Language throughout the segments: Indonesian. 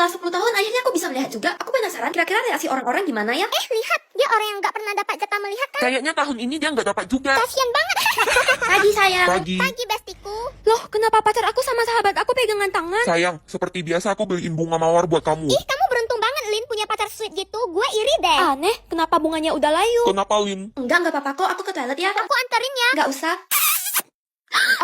setelah 10 tahun akhirnya aku bisa melihat juga. Aku penasaran kira-kira reaksi orang-orang gimana ya? Lihat, dia orang yang nggak pernah dapat jatah melihat kan? Kayaknya tahun ini dia nggak dapat juga. Kasian banget. Pagi sayang. Pagi. Pagi bestiku. Loh, kenapa pacar aku sama sahabat aku pegangan tangan? Sayang, seperti biasa aku beliin bunga mawar buat kamu. Ih, kamu beruntung banget, Lin, punya pacar sweet gitu. Gue iri deh. Aneh, kenapa bunganya udah layu? Kenapa, Lin? Enggak apa-apa kok, aku ke toilet ya. Aku anterin ya. Enggak usah.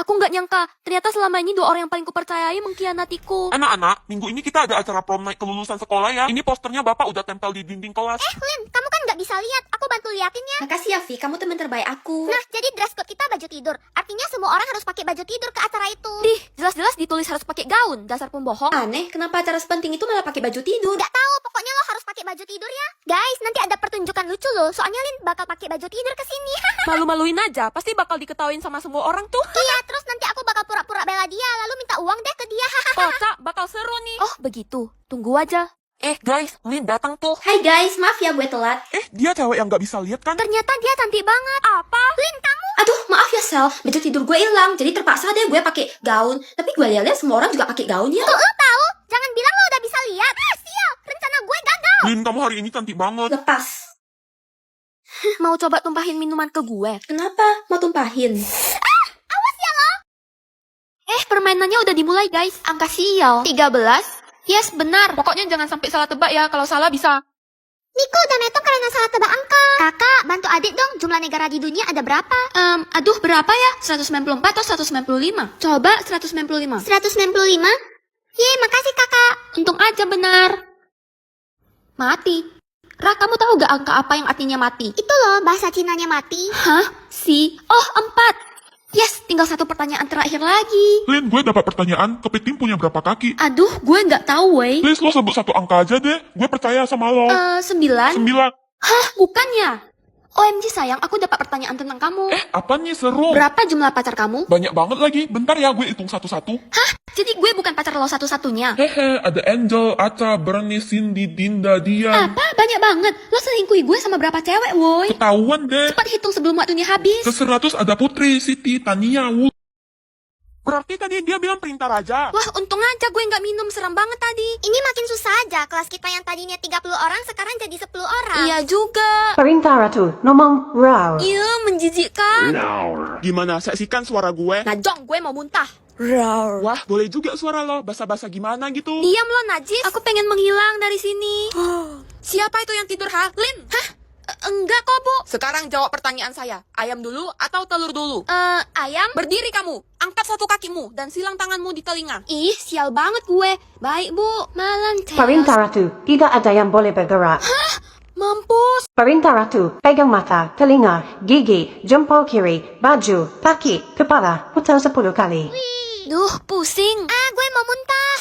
Aku nggak nyangka, ternyata selama ini dua orang yang paling kupercayai mengkhianatiku. Anak-anak, minggu ini kita ada acara prom night kelulusan sekolah ya. Ini posternya Bapak udah tempel di dinding kelas. Lin, kamu kan nggak bisa lihat. Aku bantu liatin ya. Makasih ya, Vi, kamu teman terbaik aku. Nah, jadi dress code kita baju tidur. Artinya semua orang harus pakai baju tidur ke acara itu. Dih, jelas-jelas ditulis harus pakai gaun, dasar pembohong. Aneh, kenapa acara sepenting itu malah pakai baju tidur? Nggak tahu, pokoknya lo harus pakai baju tidur ya. Guys, nanti ada pertunjukan lucu loh. Soalnya Lin bakal pakai baju tidur ke sini. Malu-maluin aja, pasti bakal diketawain sama semua orang tuh. Iya, terus nanti aku bakal pura-pura bela dia, lalu minta uang deh ke dia. Kocak, bakal seru nih. Oh, begitu. Tunggu aja. Guys, Lin datang tuh. Hai guys, maaf ya gue telat. Dia cewek yang nggak bisa lihat kan? Ternyata dia cantik banget. Apa? Lin, kamu? Aduh, maaf ya Sel, baju tidur gue hilang, jadi terpaksa deh gue pakai gaun. Tapi gue lihat semua orang juga pakai gaun ya. Lo tahu? Jangan bilang lo udah bisa lihat. Sial, rencana gue gagal. Lin, kamu hari ini cantik banget. Lepas. Mau coba tumpahin minuman ke gue? Kenapa? Mau tumpahin? Awas ya lo. Permainannya udah dimulai guys. Angka sial 13. Yes, benar. Pokoknya jangan sampai salah tebak ya. Kalau salah bisa. Niko udah metong karena salah tebak angka. Kakak, bantu adik dong. Jumlah negara di dunia ada berapa? Aduh, berapa ya? 194 atau 195? Coba 195. 195? Yeay, makasih kakak. Untung aja benar. Mati. Ra, kamu tahu gak angka apa yang artinya mati? Itu loh, bahasa Cinanya mati. Hah? Oh, 4. Yes, tinggal satu pertanyaan terakhir lagi. Lin, gue dapat pertanyaan, kepiting punya berapa kaki? Aduh, gue nggak tahu, wey. Please, lo sebut satu angka aja deh. Gue percaya sama lo. 9. 9. Hah, bukannya? OMG sayang, aku dapat pertanyaan tentang kamu. Apa nih seru? Berapa jumlah pacar kamu? Banyak banget lagi. Bentar ya, gue hitung satu-satu. Jadi gue bukan pacar lo satu-satunya. Hehe, ada Angel, Aca, Bernie, Cindy, Dinda, Dian. Apa? Banyak banget. Lo selingkuhi gue sama berapa cewek, woy? Ketahuan deh. Cepat hitung sebelum waktunya habis. Ke 100 ada Putri, Siti, Tania, Wu. Berarti tadi dia bilang perintah raja. Wah, untung aja gue nggak minum, seram banget tadi. Ini makin susah aja. Kelas kita yang tadinya 30 orang sekarang jadi 10 orang. Iya juga. Perintah Ratu, ngomong raw. Iya, menjijikkan. Gimana, saksikan suara gue? Najong, gue mau muntah. Rawr. Wah, boleh juga suara lo. Basa-basa gimana gitu. Diam lo, najis. Aku pengen menghilang dari sini. Siapa itu yang tidur, ha? Lin? Hah? Enggak kok, Bu. Sekarang jawab pertanyaan saya. Ayam dulu atau telur dulu? Ayam. Berdiri kamu. Angkat satu kakimu dan silang tanganmu di telinga. Ih, sial banget gue. Baik, Bu. Malam, Teos. Perintah Ratu, tidak ada yang boleh bergerak. Mampus. Perintah Ratu, pegang mata, telinga, gigi, jempol kiri, baju, kaki, kepala, putar 10 kali. Duh, pusing. Gue mau muntah.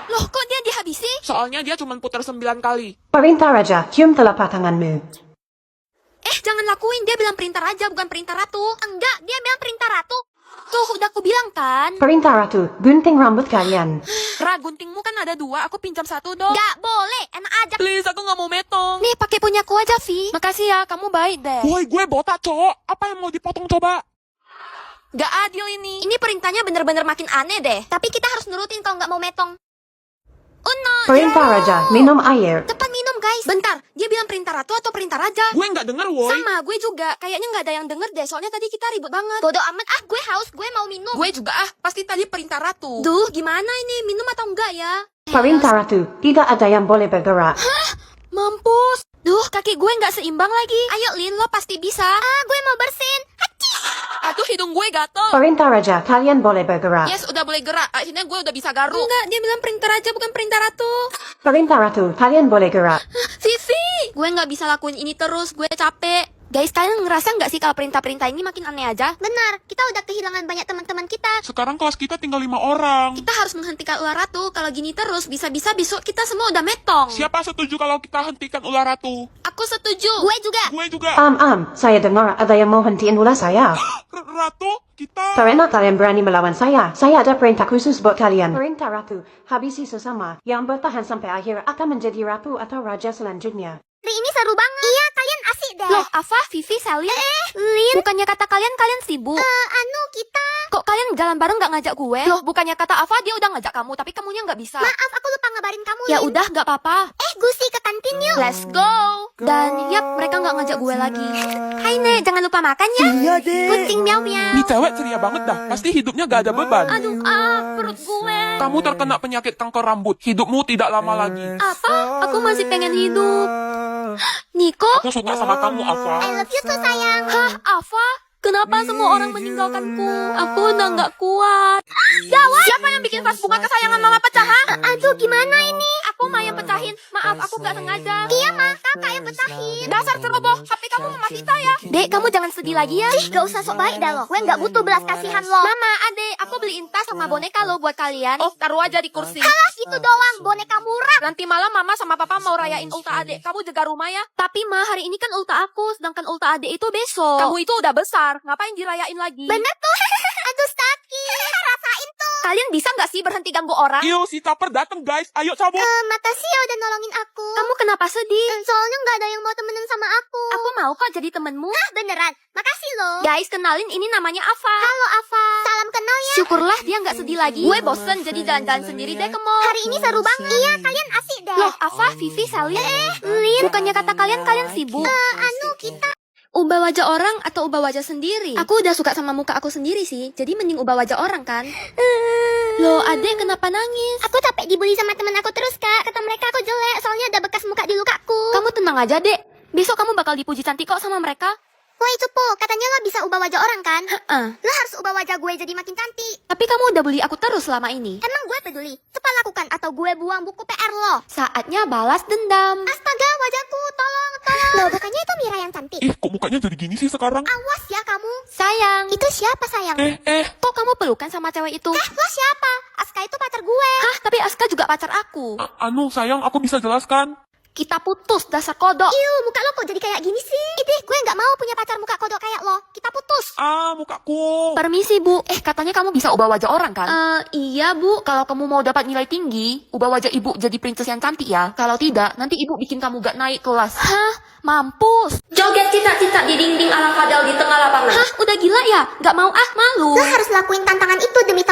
Loh, kok dia dihabisi? Soalnya dia cuma putar 9 kali. Perintah Raja, cium telapak tanganmu. Jangan lakuin. Dia bilang perintah raja, bukan perintah ratu. Enggak, dia bilang perintah ratu. Tuh, udah aku bilang kan. Perintah Ratu, gunting rambut kalian. Ra, guntingmu kan ada 2. Aku pinjam 1 dong. Nggak boleh, enak aja. Please, aku nggak mau metong. Nih, pakai punyaku aja, Vi. Makasih ya, kamu baik deh. Woi, gue botak, cowok. Apa yang mau dipotong coba? Gak adil ini. Ini perintahnya bener-bener makin aneh deh. Tapi kita harus nurutin kalau nggak mau metong. No. Perintah Raja, minum air. Cepat minum, guys. Bentar, dia bilang perintah ratu atau perintah raja? Gue nggak denger, woi. Sama, gue juga. Kayaknya nggak ada yang denger deh, soalnya tadi kita ribut banget. Bodoh amat, gue haus, gue mau minum. Gue juga pasti tadi perintah ratu. Duh, gimana ini? Minum atau enggak ya? Perintah Ratu, tidak ada yang boleh bergerak. Mampus. Duh, kaki gue nggak seimbang lagi. Ayo, Lin, lo pasti bisa. Gue mau bersin. Aduh, hidung gue gatel. Perintah Raja, kalian boleh bergerak. Yes, udah boleh gerak. Akhirnya gue udah bisa garuk. Enggak, dia bilang perintah raja bukan perintah ratu. Perintah Ratu, kalian boleh gerak. Vivi, gue nggak bisa lakuin ini terus. Gue capek. Guys, kalian ngerasa nggak sih kalau perintah-perintah ini makin aneh aja? Benar, kita udah kehilangan banyak teman-teman kita. Sekarang kelas kita tinggal 5 orang. Kita harus menghentikan ular ratu. Kalau gini terus, bisa-bisa besok kita semua udah metong. Siapa setuju kalau kita hentikan ular ratu? Aku setuju. Gue juga. Gue juga. Saya dengar ada yang mau hentiin ular saya. Ratu, kita... Karena kalian berani melawan saya ada perintah khusus buat kalian. Perintah Ratu, habisi sesama. Yang bertahan sampai akhir akan menjadi ratu atau raja selanjutnya. Hari ini seru banget. Iya, kalian asik deh. Loh, Afa, Vivi, Selin. Lin. Bukannya kata kalian sibuk. Kita. Kok kalian jalan bareng nggak ngajak gue? Loh, bukannya kata Afa dia udah ngajak kamu, tapi kamunya nggak bisa. Maaf, aku lupa ngabarin kamu, Ya Lin. udah, nggak apa-apa. Gusi ke kantin yuk. Let's go. Dan yap, mereka nggak ngajak gue lagi. Hai Nek, jangan lupa makan ya. Iya deh. Kucing miau miau. Nih cewek ceria banget dah. Pasti hidupnya gak ada beban. Aduh, perut gue. Kamu terkena penyakit kanker rambut. Hidupmu tidak lama lagi. Apa? Aku masih pengen hidup. Niko? Aku suka sama kamu, Afa. I love you tuh sayang. Hah, Afa? Kenapa semua orang meninggalkanku? Aku udah nggak kuat. Gawat! Siapa yang bikin vas bunga kesayangan mama pecah, ha? Aduh, gimana ini? Aku mah yang pecahin. Maaf, aku nggak sengaja. Iya, Ma. Kakak yang pecahin. Dasar ceroboh, HP kamu Mama Tita ya? Dek, kamu jangan sedih lagi ya. Gak usah sok baik dah lo. Gue gak butuh belas kasihan lo. Mama, adek, aku beliin tas sama boneka lo buat kalian. Oh, taruh aja di kursi. Alah, gitu doang. Boneka murah. Nanti malam mama sama papa mau rayain ulta adek. Kamu jaga rumah ya. Tapi ma, hari ini kan ulta aku, sedangkan ulta adek itu besok. Kamu itu udah besar, ngapain dirayain lagi? Bener tuh. Aduh, sakit. Rasain tuh. Kalian bisa nggak sih berhenti ganggu orang? Iyo, si Taper datang guys. Ayo cabut. Mata Sia udah nolongin aku. Kamu kenapa sedih? Soalnya gak ada yang mau temenan sama aku. Aku mau kok jadi temenmu. Beneran. Makasih lo. Guys, kenalin ini namanya Afa. Halo, Afa. Salam kenal ya. Syukurlah dia nggak sedih lagi. Gue bosen jadi jalan-jalan sendiri deh ke mall. Hari ini seru banget. Iya, kalian asik deh. Loh, Afa, Vivi, Selin. Lin. Bukannya kata kalian sibuk. Kita. Ubah wajah orang atau ubah wajah sendiri? Aku udah suka sama muka aku sendiri sih. Jadi mending ubah wajah orang kan. Loh, adek kenapa nangis? Aku capek dibully sama temen aku terus, Kak. Kata mereka aku jelek, soalnya ada bekas muka di lukaku. Kamu tenang aja, Dek. Besok kamu bakal dipuji cantik kok sama mereka. Woi, Cupu, katanya lo bisa ubah wajah orang kan? Heeh. Lo harus ubah wajah gue jadi makin cantik. Tapi kamu udah bully aku terus selama ini. Emang gue peduli? Cepat lakukan atau gue buang buku PR lo. Saatnya balas dendam. Astaga, wajahku, tolong. Loh, bukannya itu Mira yang cantik? Ih, kok mukanya jadi gini sih sekarang? Awas ya kamu. Sayang, Itu siapa sayang? kok kamu pelukan sama cewek itu? Lo siapa? Aska itu pacar gue. Hah, tapi Aska juga pacar aku. Anu, sayang, aku bisa jelaskan. Kita putus, dasar kodok. Iu, muka lo kok jadi kayak gini sih? Idih, gue gak mau punya pacar muka kodok kayak lo. Kita putus. Mukaku. Permisi, Bu. Katanya kamu bisa ubah wajah orang kan? Iya, Bu. Kalau kamu mau dapat nilai tinggi, ubah wajah ibu jadi princess yang cantik ya. Kalau tidak, nanti ibu bikin kamu gak naik kelas. Hah? Mampus. Joget cita-cita di dinding ala Fadel di tengah lapangan. Hah? Udah gila ya? Gak mau malu. Lo harus lakuin tantangan itu demi